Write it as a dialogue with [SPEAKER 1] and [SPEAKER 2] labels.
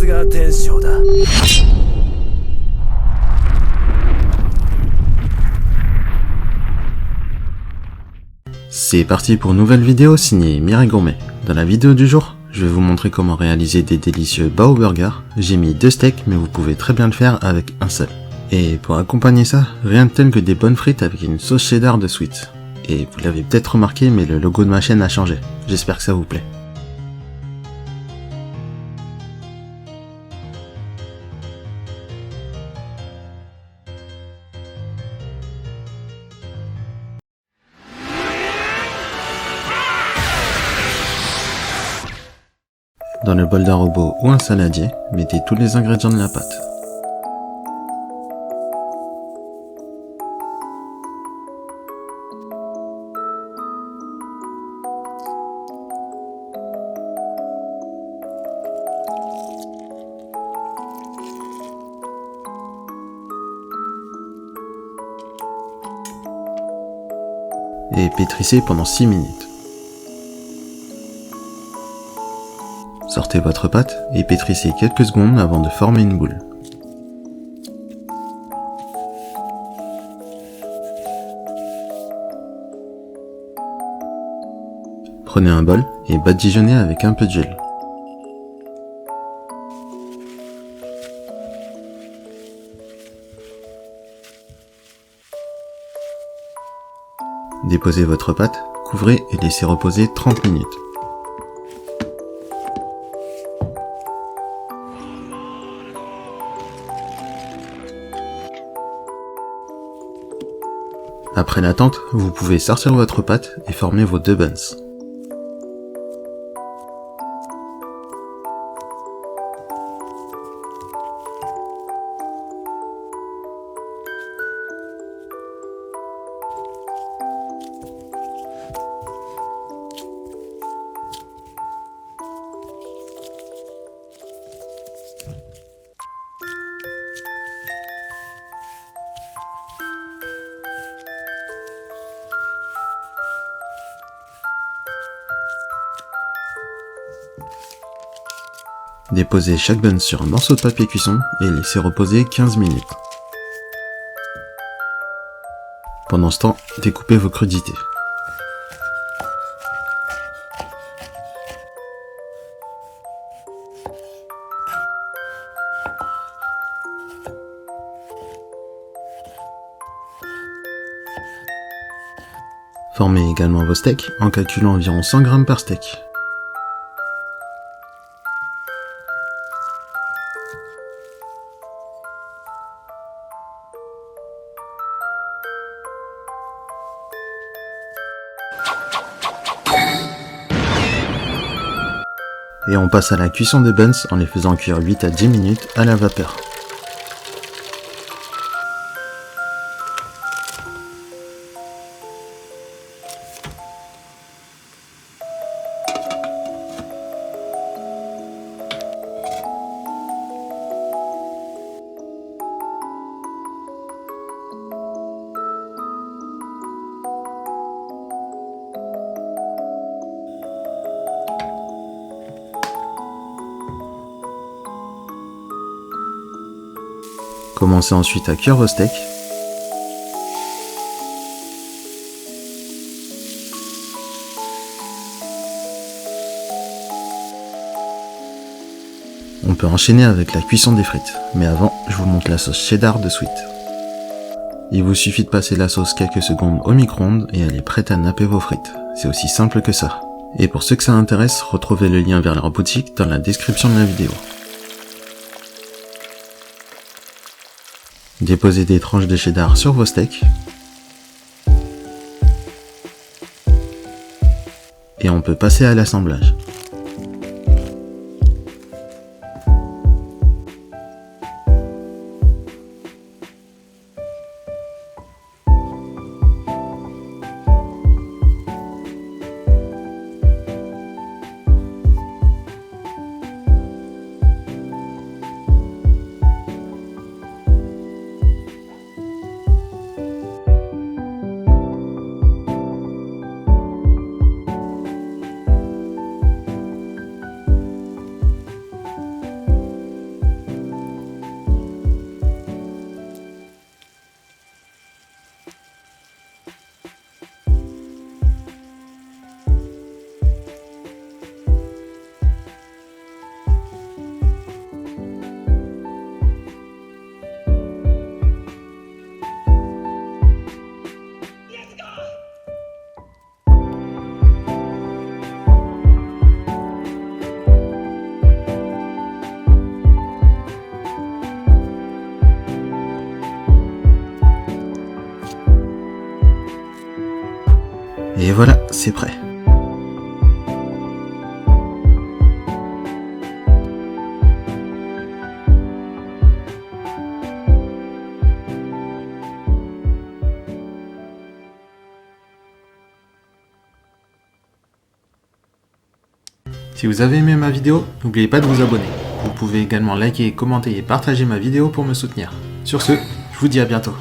[SPEAKER 1] すが天将だ。
[SPEAKER 2] C'est parti pour une nouvelle vidéo signée Mireille Gourmet. Dans la vidéo du jour, je vais vous montrer comment réaliser des délicieux bao burgers. J'ai mis 2 steaks mais vous pouvez très bien le faire avec un seul. Et pour accompagner ça, rien de tel que des bonnes frites avec une sauce cheddar de Sweet. Et vous l'avez peut-être remarqué mais le logo de ma chaîne a changé. J'espère que ça vous plaît. Dans le bol d'un robot ou un saladier, mettez tous les ingrédients de la pâte. Et pétrissez pendant 6 minutes. Sortez votre pâte et pétrissez quelques secondes avant de former une boule. Prenez un bol et badigeonnez avec un peu de gel. Déposez votre pâte, couvrez et laissez reposer 30 minutes. Après l'attente, vous pouvez sortir votre pâte et former vos 2 buns. Déposez chaque bun sur un morceau de papier cuisson et laissez reposer 15 minutes. Pendant ce temps, découpez vos crudités. Formez également vos steaks en calculant environ 100 g par steak. Et on passe à la cuisson des buns en les faisant cuire 8 à 10 minutes à la vapeur. Commencez ensuite à cuire vos steaks. On peut enchaîner avec la cuisson des frites, mais avant, je vous montre la sauce cheddar de Sweet. Il vous suffit de passer la sauce quelques secondes au micro-ondes et elle est prête à napper vos frites. C'est aussi simple que ça. Et pour ceux que ça intéresse, retrouvez le lien vers leur boutique dans la description de la vidéo. Déposez des tranches de cheddar sur vos steaks. Et on peut passer à l'assemblage. Et voilà, c'est prêt. Si vous avez aimé ma vidéo, n'oubliez pas de vous abonner. Vous pouvez également liker, commenter et partager ma vidéo pour me soutenir. Sur ce, je vous dis à bientôt.